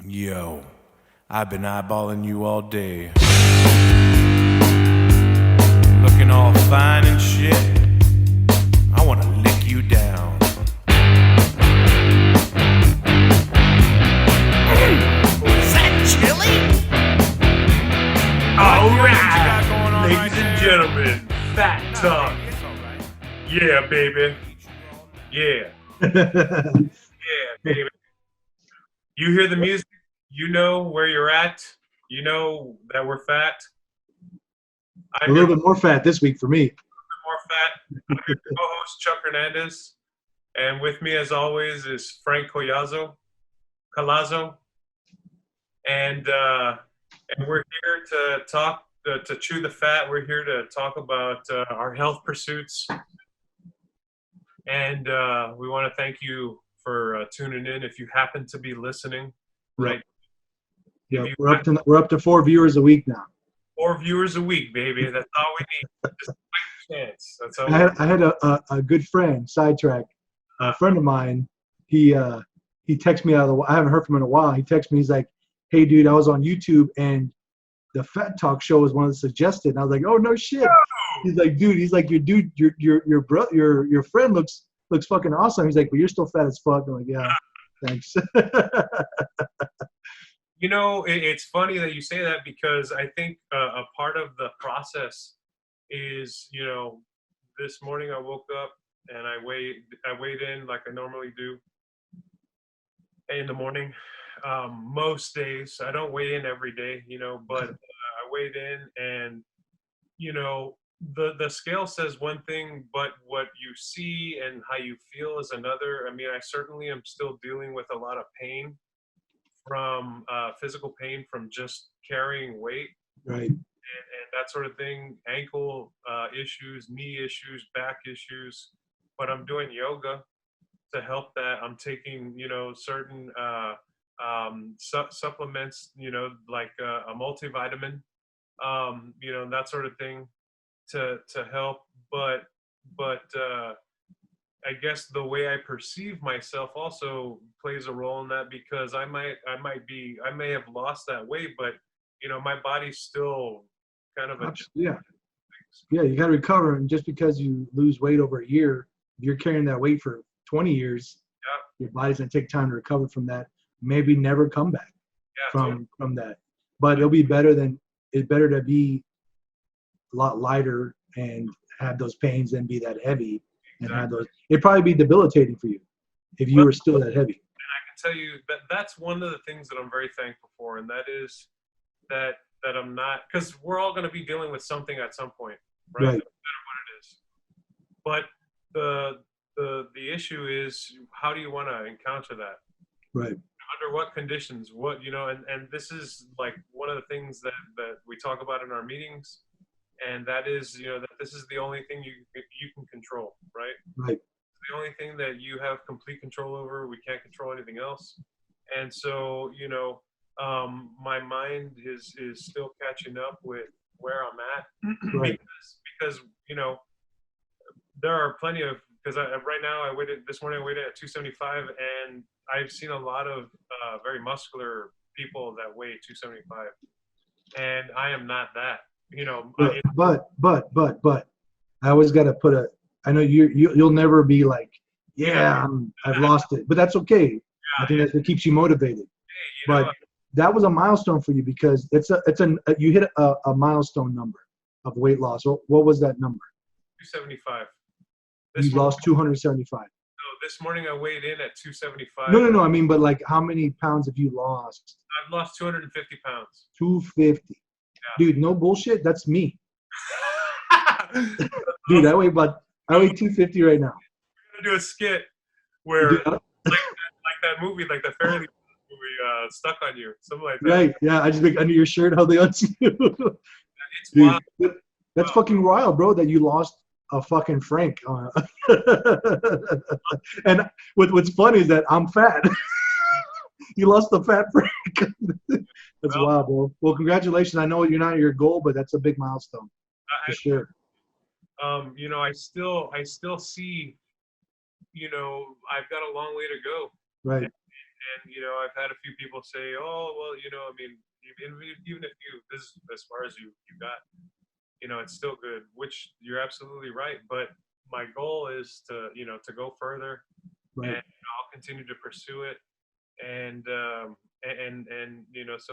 Yo, I've been eyeballing you all day. Looking all fine and shit. I wanna lick you down. Is that chili? All right, ladies and gentlemen, Fat Talk. Yeah, baby. Yeah. Yeah, baby. You hear the music, you know where you're at, you know that we're fat. A little bit more fat this week for me. More fat. I'm your co-host, Chuck Hernandez. And with me, as always, is Frank Collazo. And we're here to talk, to chew the fat. We're here to talk about our health pursuits. And we want to thank you for tuning in. If you happen to be listening, right? Yeah, we're up to 4 viewers a week now. 4 viewers a week, baby. That's all we need. Just a chance. That's all. I had a good friend, sidetrack, a friend of mine. He texted me out of the. I haven't heard from him in a while. He texted me. He's like, "Hey, dude, I was on YouTube and the Fat Talk show was one of the suggested." And I was like, "Oh no shit." He's like, "Dude," he's like, your friend looks fucking awesome." He's like, "But you're still fat as fuck." I'm like, "Yeah, thanks." You know, it's funny that you say that because I think a part of the process is, you know, this morning I woke up and I weighed in like I normally do in the morning. Most days I don't weigh in every day, you know, but I weighed in and, you know, the scale says one thing, but what you see and how you feel is another. I mean, I certainly am still dealing with a lot of pain from physical pain from just carrying weight, Right. and that sort of thing, ankle issues, knee issues, back issues. But I'm doing yoga to help that. I'm taking, you know, certain supplements, you know, like a multivitamin, you know, that sort of thing to help. But I guess the way I perceive myself also plays a role in that because I may have lost that weight, but you know, my body's still kind of yeah, you got to recover. And just because you lose weight over a year, if you're carrying that weight for 20 years, your body's gonna take time to recover from that. Maybe never come back from that. But it's better to be a lot lighter and have those pains than be that heavy. And have those, it'd probably be debilitating for you if you were still that heavy. And I can tell you that that's one of the things that I'm very thankful for, and that is that I'm not, because we're all going to be dealing with something at some point, right? No matter what it is. But the issue is, how do you want to encounter that? Right. Under what conditions? What, you know, and this is like one of the things that we talk about in our meetings. And that is, you know, that this is the only thing you can control, right? Right. It's the only thing that you have complete control over. We can't control anything else. And so, you know, my mind is still catching up with where I'm at, Right. because you know, there are plenty of, because right now this morning I weighed in at 275, and I've seen a lot of very muscular people that weigh 275, and I am not that. You know, but I always got to put I know you'll never be like, I've lost it, but that's okay. Yeah, I think that's what keeps you motivated. Hey, but that was a milestone for you because you hit a milestone number of weight loss. What was that number? 275. You lost 275. No, this morning I weighed in at 275. No. I mean, but like, how many pounds have you lost? I've lost 250 pounds. 250. Dude, no bullshit. That's me. Dude, I weigh 250 right now. We're gonna do a skit where like that movie, like the Fairly movie, Stuck on You, something like that. Right? Yeah, I just make under your shirt how they unsee you. It's wild. That's fucking wild, bro. That you lost a fucking Frank. And what's funny is that I'm fat. You lost the fat Frank. That's wild, bro. Well, congratulations. I know you're not your goal, but that's a big milestone for sure. You know, I still see, you know, I've got a long way to go. Right. And I've had a few people say, "Oh, well, I mean, even if you this is as far as you got, it's still good." Which you're absolutely right. But my goal is to to go further, Right. and I'll continue to pursue it. And so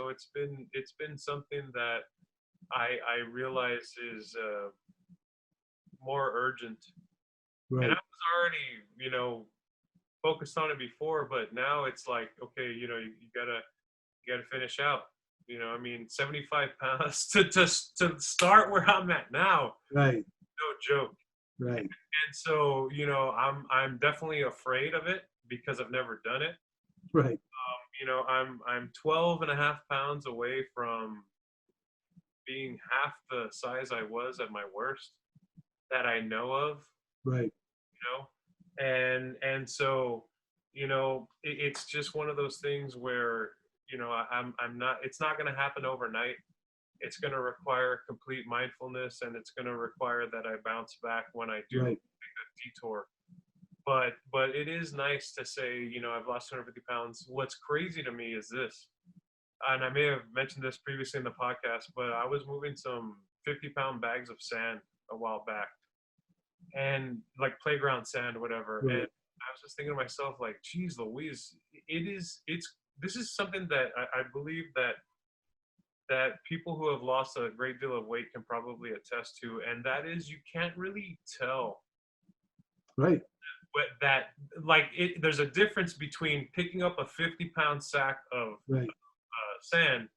it's been something that I realize is more urgent. And I Right. was already focused on it before, but now it's like, okay, you gotta finish out. I mean, 75 pounds to start where I'm at now, Right. no joke. Right. And so I'm definitely afraid of it because I've never done it. Right. I'm 12 and a half pounds away from being half the size I was at my worst that I know of, Right. and so it's just one of those things where I'm not, it's not going to happen overnight. It's going to require complete mindfulness, and it's going to require that I bounce back when I do Right. make a detour. But it is nice to say, I've lost 250 pounds. What's crazy to me is this, and I may have mentioned this previously in the podcast, but I was moving some 50-pound bags of sand a while back, and like playground sand, whatever. Right. And I was just thinking to myself, like, geez Louise, this is something that I believe that people who have lost a great deal of weight can probably attest to, and that is you can't really tell Right. what that, like, there's a difference between picking up a 50-pound sack of Right. sand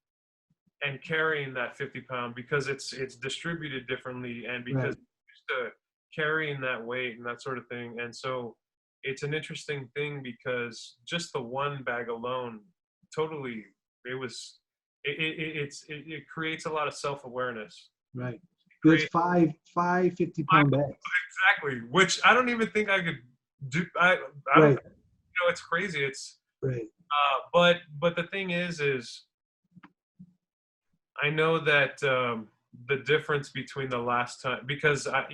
and carrying that 50-pound, because it's distributed differently, and because Right. you're used to carrying that weight and that sort of thing. And so it's an interesting thing, because just the one bag alone, totally, it creates a lot of self-awareness. Right. It's five 50-pound bags. Exactly, which I don't even think I could do. I don't, Right. it's crazy. It's Right. but the thing is I know that the difference between the last time, because I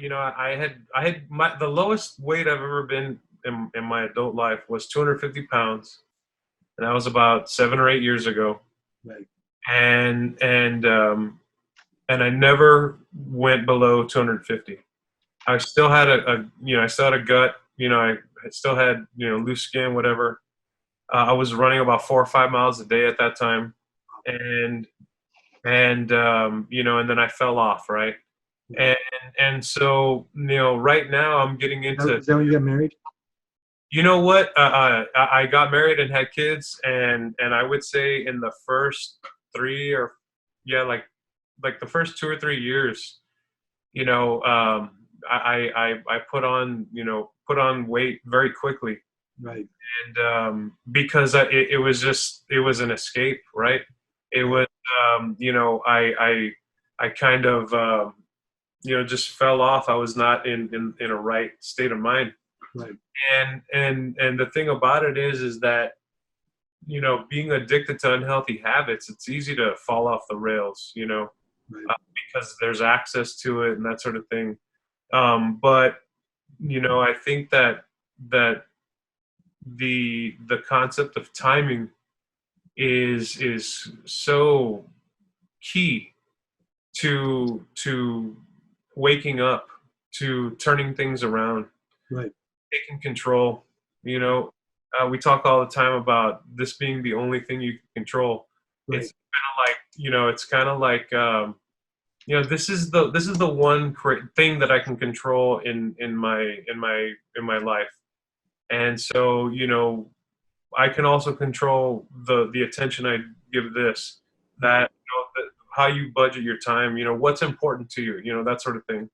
had the lowest weight I've ever been in my adult life was 250 pounds, and that was about 7 or 8 years ago. Right. And I never went below 250. I still had I still had a gut. I still had loose skin, whatever. I was running about 4 or 5 miles a day at that time, and and then I fell off, right? And so right now I'm getting into. Is that when you got married? You know what? I got married and had kids, and I would say in the first three or yeah, like the first 2 or 3 years, I put on weight very quickly, Right. and because it was an escape, right? It was I kind of just fell off. I was not in a right state of mind. Right. And the thing about it is that being addicted to unhealthy habits, it's easy to fall off the rails, Right. because there's access to it and that sort of thing. But I think that the concept of timing is so key to waking up, to turning things around, Right. taking control. We talk all the time about this being the only thing you can control. Right. It's kind of like this is the one thing that I can control in my life. And so I can also control the attention I give this, that how you budget your time, what's important to you, that sort of thing.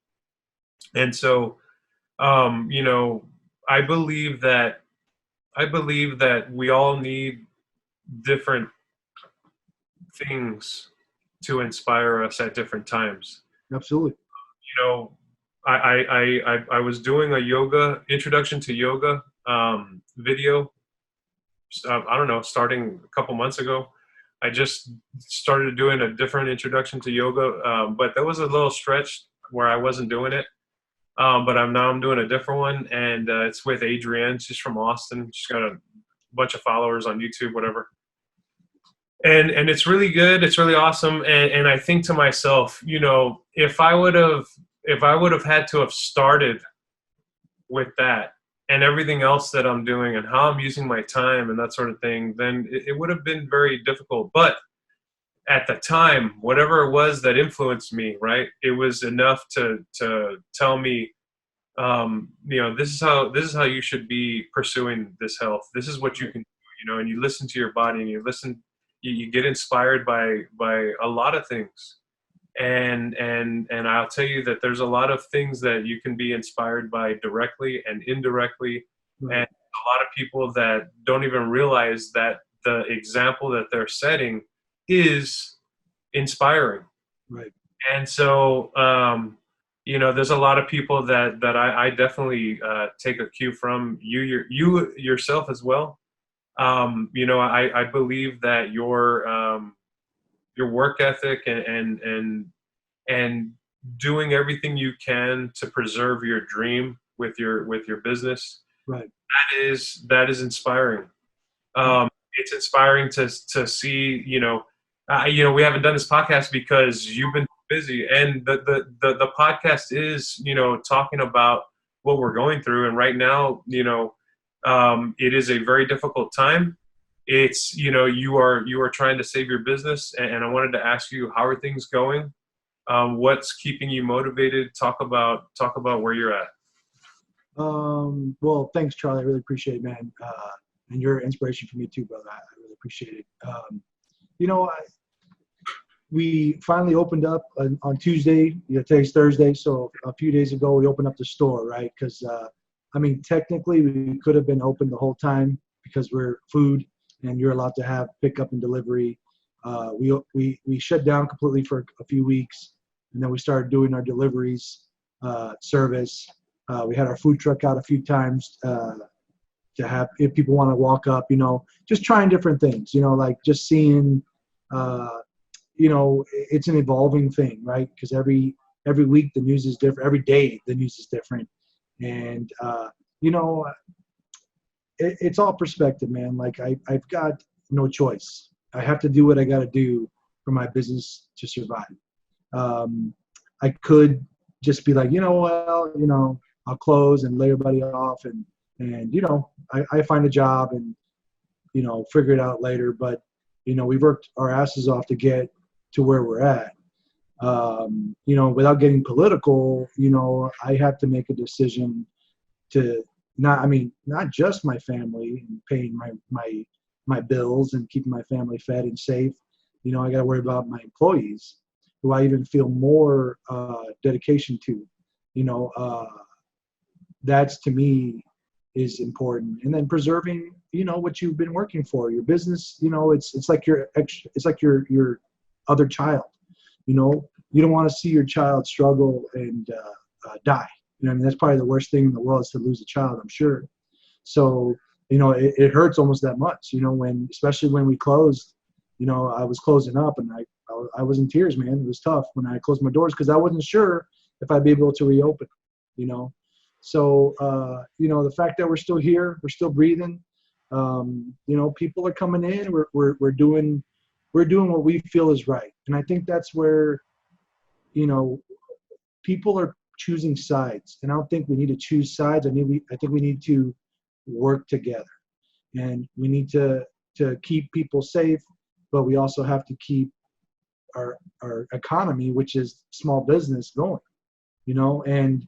And so I believe that we all need different things to inspire us at different times. Absolutely. I was doing a yoga introduction to yoga video. I don't know, starting a couple months ago. I just started doing a different introduction to yoga, but there was a little stretch where I wasn't doing it. But I'm doing a different one, and it's with Adrienne. She's from Austin. She's got a bunch of followers on YouTube, whatever. And it's really good. It's really awesome. And I think to myself, you know, if I would have had to have started with that and everything else that I'm doing and how I'm using my time and that sort of thing, then it would have been very difficult. But at the time, whatever it was that influenced me, right, it was enough to tell me, you know, this is how you should be pursuing this health. This is what you can do, you know, and you listen to your body and you get inspired by a lot of things. And I'll tell you that there's a lot of things that you can be inspired by directly and indirectly. Right. And a lot of people that don't even realize that the example that they're setting is inspiring. Right. And so, you know, there's a lot of people that I definitely take a cue from. You yourself as well. You know, I believe that your work ethic and doing everything you can to preserve your dream with your business, Right. that is inspiring. It's inspiring to see, you know, we haven't done this podcast because you've been busy, and the podcast is, you know, talking about what we're going through. And right now, you know, it is a very difficult time. It's, you know, you are trying to save your business, and I wanted to ask you, how are things going? What's keeping you motivated? Talk about where you're at. Well, thanks, Charlie. I really appreciate it, man. And you're an inspiration for me too, brother. I really appreciate it. You know, we finally opened up on Tuesday. You know, today's Thursday, so a few days ago we opened up the store, right? Because I mean, technically we could have been open the whole time because we're food, and you're allowed to have pickup and delivery. We shut down completely for a few weeks, and then we started doing our deliveries service. We had our food truck out a few times to have, if people want to walk up, you know, just trying different things, you know, like just seeing, you know, it's an evolving thing, right? Because every week the news is different. Every day the news is different. And, you know, it's all perspective, man. Like I've got no choice. I have to do what I got to do for my business to survive. I could just be like, you know, well, you know, I'll close and lay everybody off and you know, I find a job and, you know, figure it out later. But, you know, we've worked our asses off to get to where we're at. You know, without getting political, you know, I have to make a decision to not just my family and paying my bills and keeping my family fed and safe. You know, I got to worry about my employees, who I even feel more dedication to. You know, that's to me is important. And then preserving, you know, what you've been working for, your business. You know, it's like your other child. You know, you don't want to see your child struggle and die. You know, I mean, that's probably the worst thing in the world is to lose a child, I'm sure. So, you know, it hurts almost that much, you know, especially when we closed, you know, I was closing up and I was in tears, man. It was tough when I closed my doors because I wasn't sure if I'd be able to reopen, you know. So, you know, the fact that we're still here, we're still breathing, you know, people are coming in, we're doing what we feel is right. And I think that's where, you know, people are choosing sides. And I don't think we need to choose sides. I think we need to work together. And we need to keep people safe, but we also have to keep our economy, which is small business, going, you know. And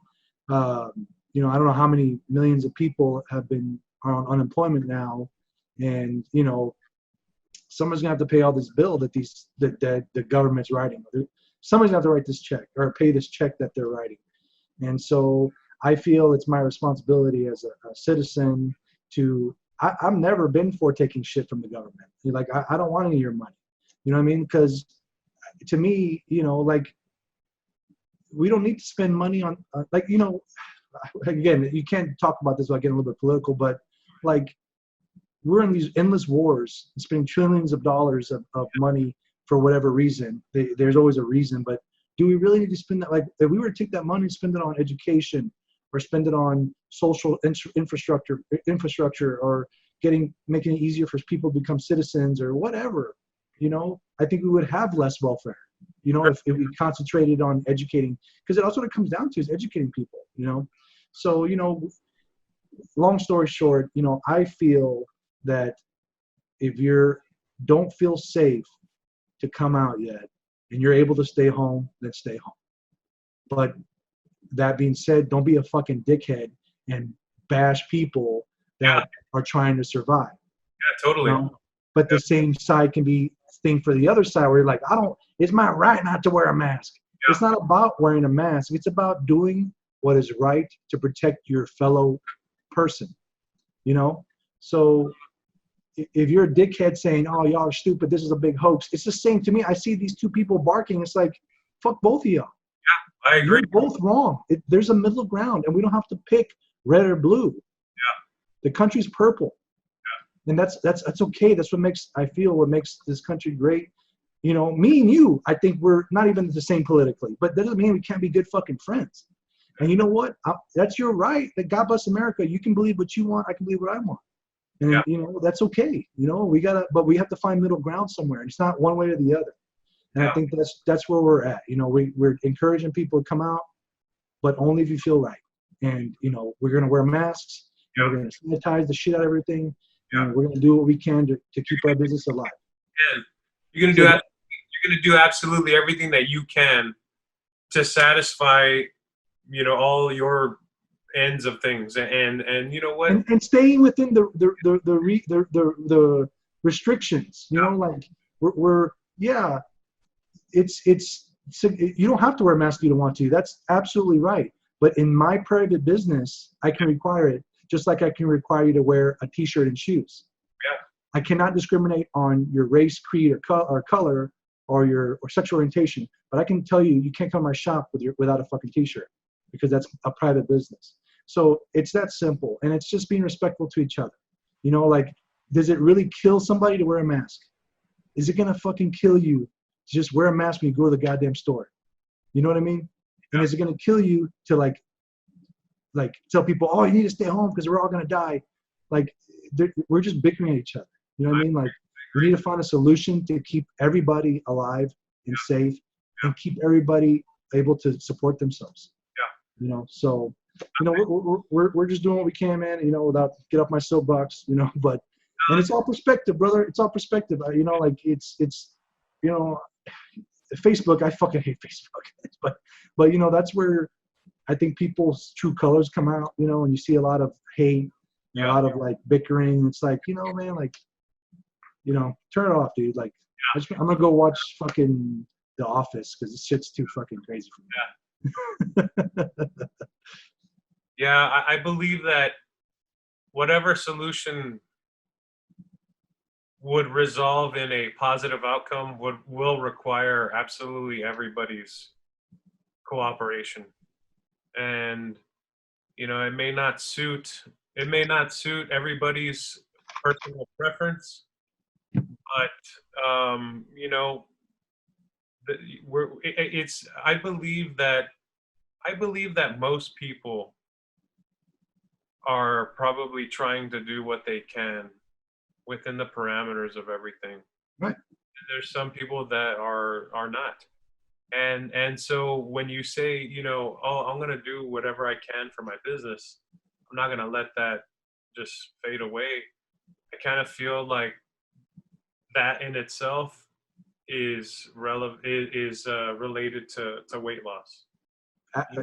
you know, I don't know how many millions of people are on unemployment now, and you know, someone's gonna have to pay all this bill that the government's writing. Somebody's gonna have to write this check or pay this check that they're writing. And so I feel it's my responsibility as a citizen to. I've never been for taking shit from the government. Like I don't want any of your money. You know what I mean? Because to me, you know, like we don't need to spend money on like, you know, again, you can't talk about this without getting a little bit political, but like we're in these endless wars, spending trillions of dollars of money for whatever reason. There's always a reason, but do we really need to spend that? Like if we were to take that money and spend it on education or spend it on social infrastructure or, making it easier for people to become citizens or whatever, I think we would have less welfare. If we concentrated on educating, because that's what it comes down to, is educating people. So long story short, I feel that if don't feel safe to come out yet, and you're able to stay home, then stay home. But that being said, don't be a fucking dickhead and bash people that are trying to survive. Yeah, totally. But the same side can be thing for the other side, where you're like, it's my right not to wear a mask. Yeah. It's not about wearing a mask. It's about doing what is right to protect your fellow person. So if you're a dickhead saying, oh, y'all are stupid, this is a big hoax, it's the same to me. I see these two people barking. It's like, fuck both of y'all. Yeah, I agree. You're both wrong. There's a middle ground, and we don't have to pick red or blue. Yeah. The country's purple. Yeah. And that's okay. That's what makes this country great. Me and you, I think we're not even the same politically, but that doesn't mean we can't be good fucking friends. And you know what? That's your right. That God bless America. You can believe what you want. I can believe what I want. And that's okay. But we have to find middle ground somewhere. It's not one way or the other. And I think that's where we're at. We're encouraging people to come out, but only if you feel right. And we're gonna wear masks. We're gonna sanitize the shit out of everything. And we're gonna do what we can to keep our business alive. Yeah, you're gonna do absolutely everything that you can to satisfy all your ends of things, and you know what, and staying within the restrictions. Like we're it's you don't have to wear a mask if you don't want to. That's absolutely right. But in my private business, I can require it, just like I can require you to wear a t-shirt and shoes. Yeah. I cannot discriminate on your race, creed, or color, or sexual orientation. But I can tell you can't come to my shop without a fucking t-shirt, because that's a private business. So it's that simple, and it's just being respectful to each other. Like, does it really kill somebody to wear a mask? Is it gonna fucking kill you to just wear a mask when you go to the goddamn store? You know what I mean? And is it gonna kill you to like tell people, oh, you need to stay home because we're all gonna die? Like, we're just bickering at each other. You know what I mean? Like, we need to find a solution to keep everybody alive and safe, and keep everybody able to support themselves. Yeah. So, we're just doing what we can, man. Without get off my soapbox. But and it's all perspective, brother. It's all perspective. Like it's Facebook. I fucking hate Facebook. But that's where I think people's true colors come out. And you see a lot of hate, a lot of like bickering. It's like, man, like, turn it off, dude. Like, I'm gonna go watch fucking The Office because this shit's too fucking crazy for me. Yeah, I believe that whatever solution would resolve in a positive outcome will require absolutely everybody's cooperation. And it may not suit everybody's personal preference, but I believe that most people are probably trying to do what they can within the parameters of everything. Right. And there's some people that are not. And so when you say, oh, I'm going to do whatever I can for my business, I'm not going to let that just fade away. I kind of feel like that in itself is related to weight loss.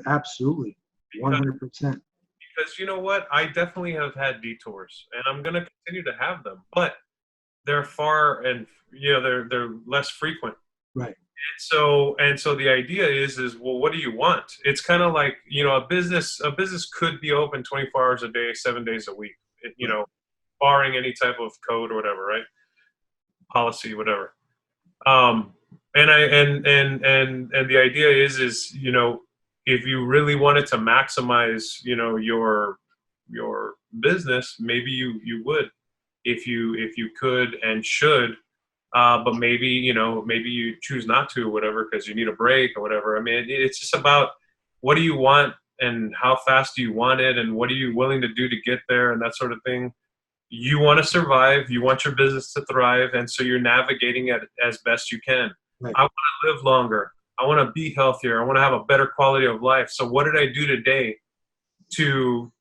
Absolutely. 100%. Because you know what? I definitely have had detours, and I'm going to continue to have them, but they're far and they're less frequent. Right. And so the idea is well, what do you want? It's kind of like, a business could be open 24 hours a day, 7 days a week, barring any type of code or whatever, right? Policy, whatever. And the idea is if you really wanted to maximize, your business, maybe you would, if you could and should, but maybe you choose not to, or whatever, because you need a break or whatever. I mean, it's just about what do you want and how fast do you want it and what are you willing to do to get there and that sort of thing. you want to survive, you want your business to thrive, and so you're navigating it as best you can. Right. I want to live longer. I want to be healthier. I want to have a better quality of life. So what did I do today to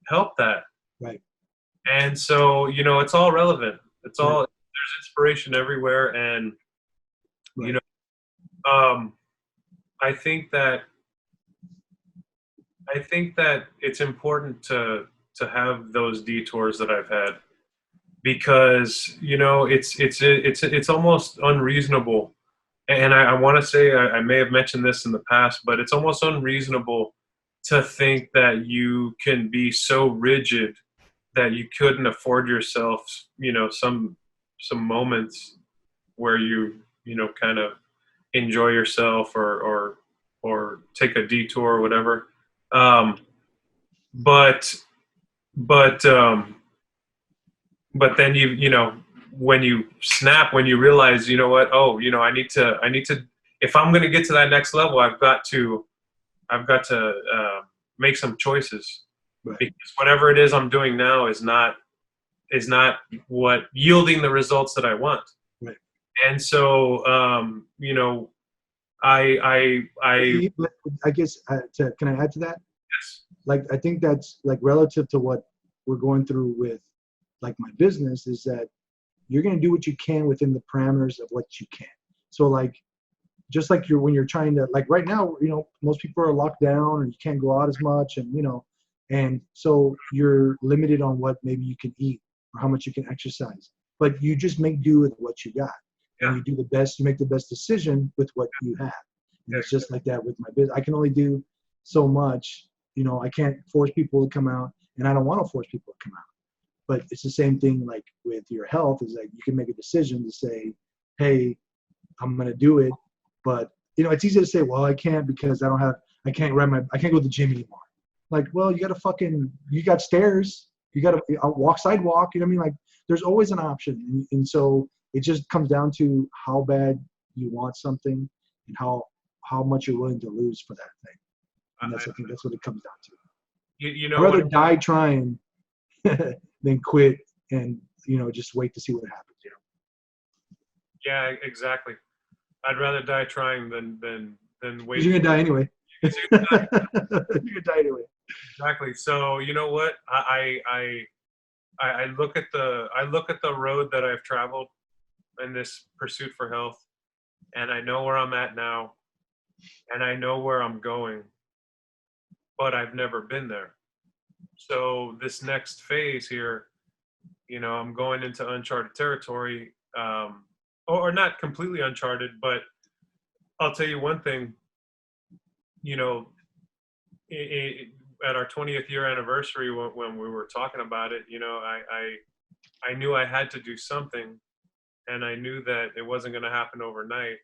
help that? Right. And so, you know, it's all relevant. It's Right. all, there's inspiration everywhere. And, Right. you know, I think that it's important to have those detours that I've had, because, you know, it's almost unreasonable. And I want to say, I may have mentioned this in the past, but it's almost unreasonable to think that you can be so rigid that you couldn't afford yourself, you know, some moments where you know, kind of enjoy yourself, or take a detour or whatever. But then you know, when you snap, when you realize, you know what, oh, you know, I need to, if I'm going to get to that next level, I've got to make some choices. Right. Because whatever it is I'm doing now is not what yielding the results that I want. Right. And so, you know, I But I guess, can I add to that? yes. Like, I think that's like relative to what we're going through with like my business, is that you're going to do what you can within the parameters of what you can. So like, just like when you're trying to, like right now, you know, most people are locked down and you can't go out as much, and, you know, and so you're limited on what maybe you can eat or how much you can exercise, but you just make do with what you got. Yeah. And you do the best, you make the best decision with what you have. And it's just like that with my business. I can only do so much, you know, I can't force people to come out, and I don't want to force people to come out. But it's the same thing like with your health, is like you can make a decision to say, hey, I'm going to do it. But, you know, it's easy to say, well, I can't because I can't go to the gym anymore. Like, well, you got stairs, you got to walk sidewalk. You know what I mean? Like, there's always an option. And so it just comes down to how bad you want something and how much you're willing to lose for that thing. And I think that's what it comes down to. You know, I'd rather die trying than quit and, you know, just wait to see what happens. You know? yeah, exactly. I'd rather die trying than wait. You're gonna die anyway. You're gonna die. You're gonna die anyway. Exactly. So you know what? I look at the road that I've traveled in this pursuit for health, and I know where I'm at now, and I know where I'm going, but I've never been there. So this next phase here, you know, I'm going into uncharted territory, or not completely uncharted, but I'll tell you one thing, you know, at our 20th year anniversary, when we were talking about it, you know, I knew I had to do something, and I knew that it wasn't going to happen overnight.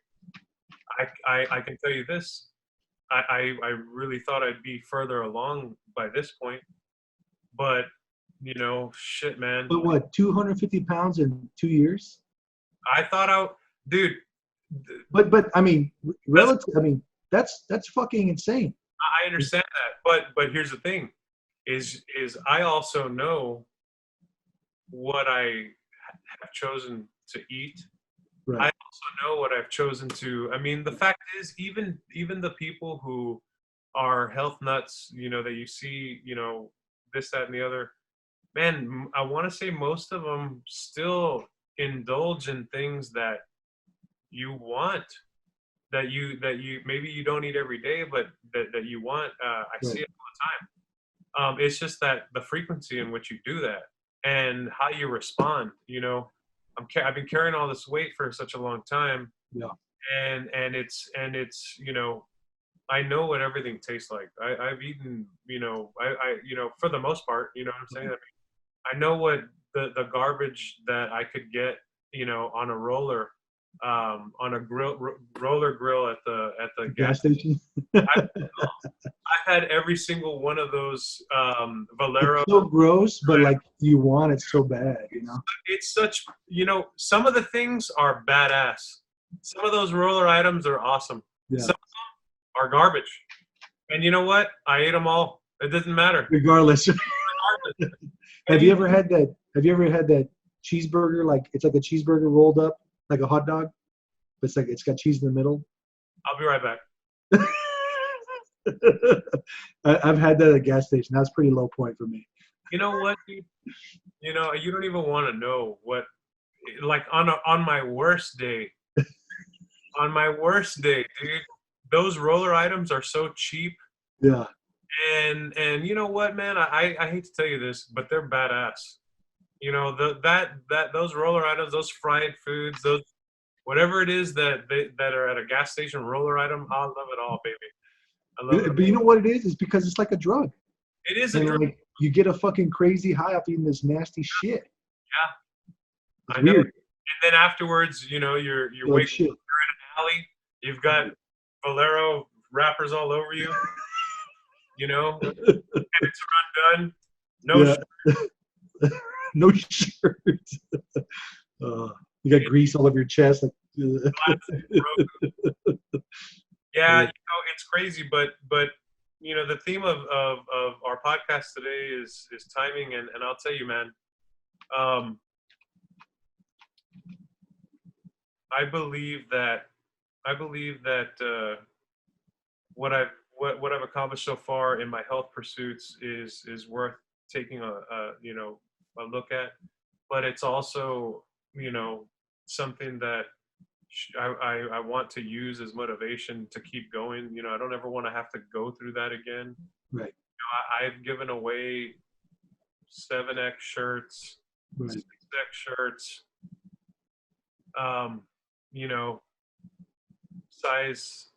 I can tell you this, I really thought I'd be further along by this point, but you know, shit, man. But what, 250 pounds in 2 years? I thought dude. But I mean, relative. I mean, that's fucking insane. I understand that, but here's the thing, is I also know what I have chosen to eat. Right. I also know what I've chosen to. I mean, the fact is, even the people who are health nuts, you know, that you see, you know, this, that, and the other, man, I want to say most of them still indulge in things that you want, that you maybe you don't eat every day, but that you want. I see it all the time. It's just that the frequency in which you do that and how you respond. You know, I've been carrying all this weight for such a long time. Yeah. And it's you know, I know what everything tastes like. I've eaten, you know, I you know, for the most part, you know what I'm saying? I mean, I know what the garbage that I could get, you know, on a roller, on a roller grill at the Gas station. I've had every single one of those Valero. It's so gross, but like you want it so bad, you know. It's such, you know, some of the things are badass. Some of those roller items are awesome. Yeah. Some of them are garbage. And you know what? I ate them all. It doesn't matter. Regardless. Have you ever had that? Have you ever had that cheeseburger? Like it's like a cheeseburger rolled up like a hot dog, but it's got cheese in the middle. I'll be right back. I've had that at a gas station. That's pretty low point for me. You know what, dude? You know, you don't even want to know what, like on my worst day, dude, those roller items are so cheap. Yeah. And you know what, man? I hate to tell you this, but they're badass. You know, those roller items, those fried foods, those whatever it is that are at a gas station roller item, I love it all, baby. I love it. But you know what it is? It's because it's like a drug. It is a And drug. like you get a fucking crazy high off eating this nasty shit. Yeah. It's I know. weird. And then afterwards, you know, you're Like waking shit. up, you're in an alley, you've got Valero wrappers all over you, you know, and it's undone. No Yeah. No shirt. You got grease all over your chest. Like, Yeah, you know, it's crazy, but you know, the theme of our podcast today is timing, and I'll tell you, man, I believe that what I've accomplished so far in my health pursuits is worth taking a you know, a look at, but it's also, you know, something that I want to use as motivation to keep going. You know, I don't ever want to have to go through that again. right. You know, I've given away 7X shirts, Right. 6X shirts, you know, size,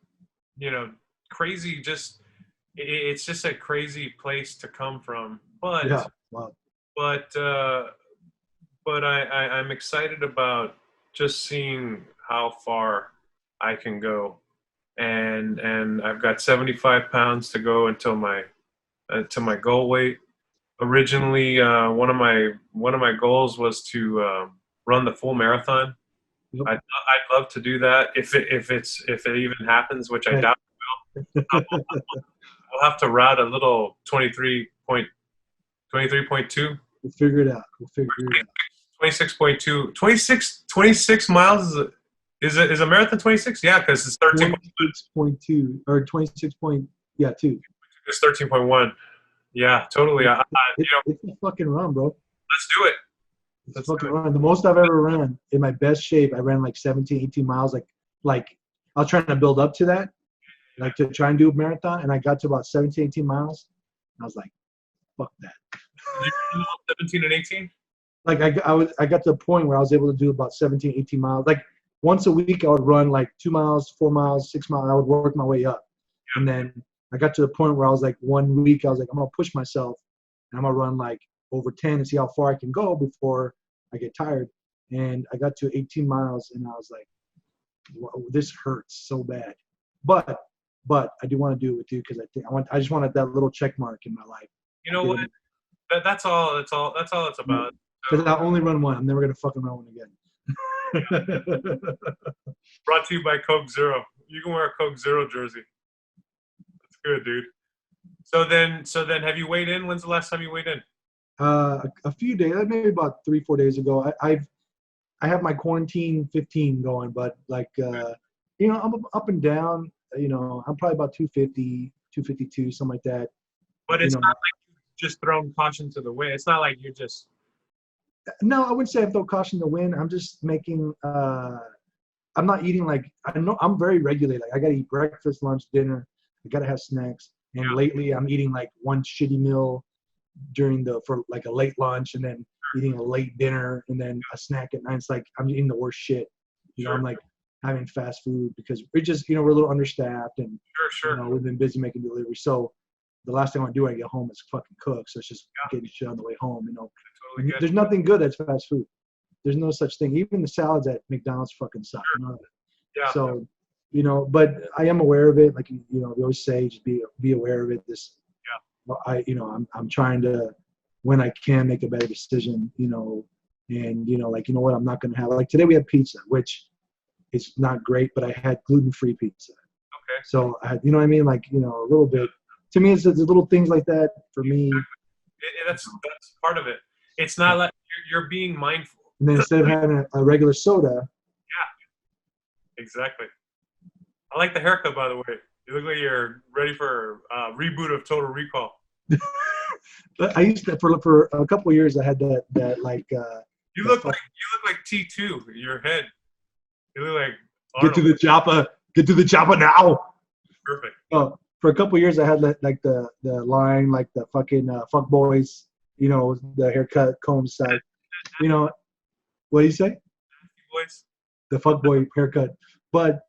you know, crazy, just, it's just a crazy place to come from. But, Yeah. Wow. but I'm excited about just seeing how far I can go, and I've got 75 pounds to go until my to my goal weight. Originally, one of my goals was to run the full marathon. Yep. I'd love to do that if it even happens, which I Right. doubt it will. We'll have to route a little 23.2. We'll figure it out. 26.2, 26 miles is a marathon 26? Yeah, because it's 13. 26.2 or 26 point. Yeah, 2. It's 13.1. Yeah, totally. You know, It's a fucking run, bro. let's do it. It's a fucking run. The most I've ever ran in my best shape, I ran like 17, 18 miles. Like I was trying to build up to that, like to try and do a marathon, and I got to about 17, 18 miles. And I was like, fuck that. You do 17 and 18? Like I got to the point where I was able to do about 17, 18 miles. Like once a week I would run like 2 miles, 4 miles, 6 miles. I would work my way up. And then I got to the point where I was like, one week I was like, I'm going to push myself and I'm going to run like over 10 and see how far I can go before I get tired. And I got to 18 miles and I was like, wow, this hurts so bad. But I do want to do it with you because I just wanted that little check mark in my life. You know what? That's all it's about. Because I only run one. I'm never going to fucking run one again. Brought to you by Coke Zero. You can wear a Coke Zero jersey. That's good, dude. So then have you weighed in? When's the last time you weighed in? A few days, maybe about 3-4 days ago. I have my quarantine 15 going, but like you know, I'm up and down. You know, I'm probably about 250, 252, something like that. But it's not like you just throwing caution to the wind. It's not like you're just. No, I wouldn't say I've thrown caution to the wind. I'm just making. I'm not eating like I know. I'm very regulated. Like I gotta eat breakfast, lunch, dinner. I gotta have snacks. And lately, I'm eating like one shitty meal for like a late lunch, and then eating a late dinner, and then a snack at night. It's like I'm eating the worst shit. You know, I'm like having fast food because we're just, you know, we're a little understaffed, and you know, we've been busy making deliveries. So the last thing I want to do when I get home is fucking cook. So it's just getting shit on the way home. You know, there's nothing good that's fast food. There's no such thing. Even the salads at McDonald's fucking suck. You know? Yeah. So, you know, but I am aware of it. Like, you know, we always say, just be aware of it. I'm trying to, when I can, make a better decision, you know, and, you know, like, you know what, I'm not going to have, like today we had pizza, which is not great, but I had gluten-free pizza. Okay. So I had, you know what I mean? Like, you know, a little bit, to me, it's little things like that for me. That's part of it. It's not like you're being mindful. And then instead of having a regular soda. Yeah, exactly. I like the haircut, by the way. You look like you're ready for a reboot of Total Recall. I used to for a couple of years. I had that like. You look like T2. Your head. You look like Arnold. Get to the chopper. Get to the chopper now. Perfect. Oh, for a couple of years, I had like the line, like the fucking fuck boys. You know, the haircut, comb side. You know, what do you say? Boys. The fuck boy haircut. But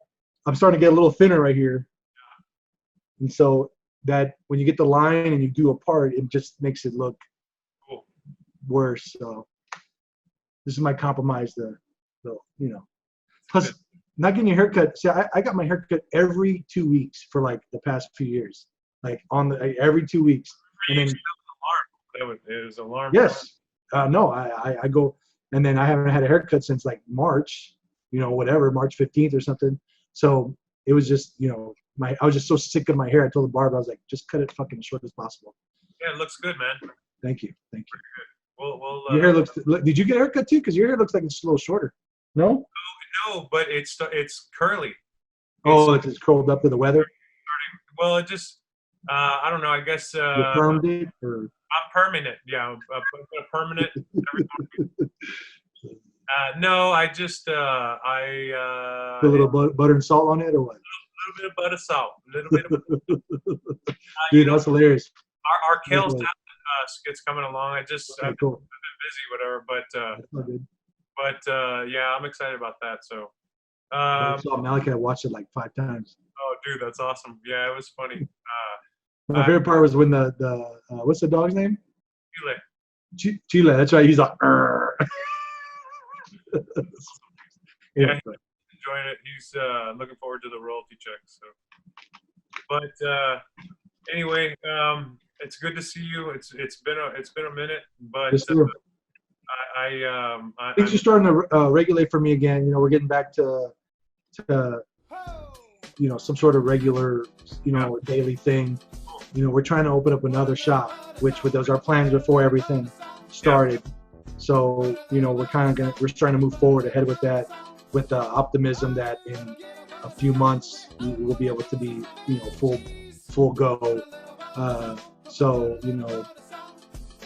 I'm starting to get a little thinner right here. Yeah. And so that when you get the line and you do a part, it just makes it look worse. So this is my compromise. The you know, plus not getting your haircut. See, I got my haircut every 2 weeks for like the past few years, like every 2 weeks. And then it was alarm. Yes, no, I go, and then I haven't had a haircut since like March, you know, whatever, March 15th or something. So it was just, you know, I was just so sick of my hair. I told the barber, I was like, just cut it fucking as short as possible. Yeah, it looks good, man. Thank you. Pretty good. Well, your hair looks. Did you get a haircut too? Because your hair looks like it's a little shorter. No. No, but it's curly. It's curled up to the weather. Well, it just I don't know. I guess you permed it, or I'm permanent. Yeah, permanent. No, I just put a little butter and salt on it, or what? A little bit of butter salt. A little bit of dude, that's hilarious. Our kale skit's coming along. I've been busy, whatever, but yeah, I'm excited about that. So I saw Malachi. I watched it like 5 times. Oh, dude, that's awesome. Yeah, it was funny. My favorite part was when the what's the dog's name? Chile. That's right. He's like. Yeah, he's enjoying it. He's looking forward to the royalty check. So, but anyway, it's good to see you. It's been a minute, but things are starting to regulate for me again. You know, we're getting back to you know, some sort of regular, you know, daily thing. You know, we're trying to open up another shop, which was our plans before everything started. Yeah. So, you know, we're trying to move forward ahead with that, with the optimism that in a few months we'll be able to be, you know, full go. So, you know,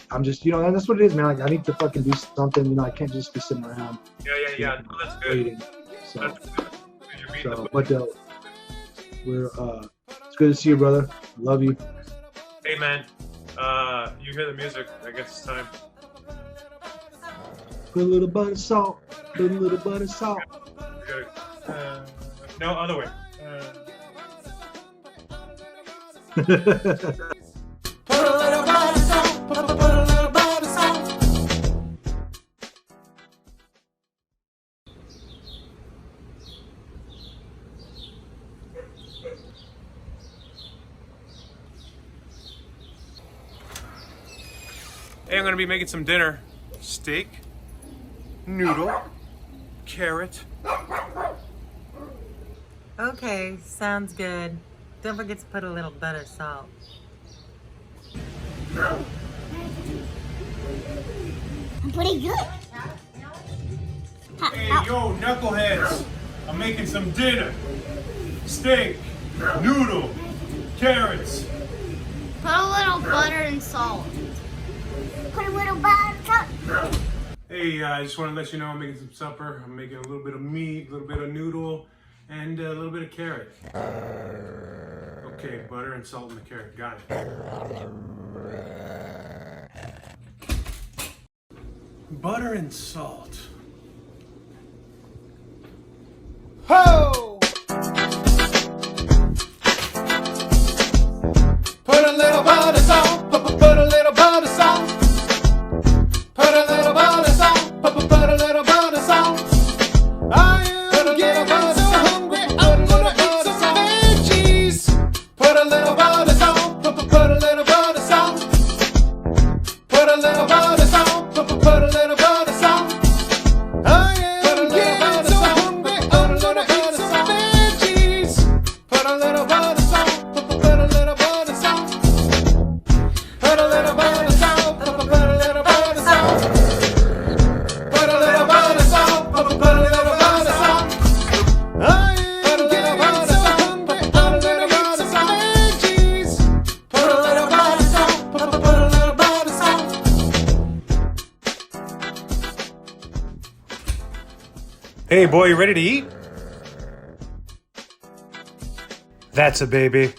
I'm just, you know, and that's what it is, man. Like, I need to fucking do something. You know, I can't just be sitting around. Yeah. No, that's good. Waiting. So, but we're it's good to see you, brother. Love you. Hey, man. You hear the music? I guess it's time. Put a little butter salt. Put a little butter salt. Good. No, other way. Put a little butter salt. Put a little butter salt. Hey, I'm gonna be making some dinner. Steak, noodle, carrot. Okay, sounds good. Don't forget to put a little butter salt. I'm pretty good. Hey, yo, knuckleheads! I'm making some dinner. Steak, noodle, carrots. Put a little butter and salt. Put a little butter and salt. Hey, I just want to let you know I'm making some supper. I'm making a little bit of meat, a little bit of noodle, and a little bit of carrot. Okay, butter and salt in the carrot. Got it. Butter and salt. Ho! Put a little butter salt. Put a little butter salt. Put a little butter salt. Put a little butter salt. I am getting so hungry. I'm gonna eat some veggies. Put a little butter salt. Put a little butter salt. Put a little butter salt. Put a little butter salt. Hey boy, you ready to eat? That's a baby.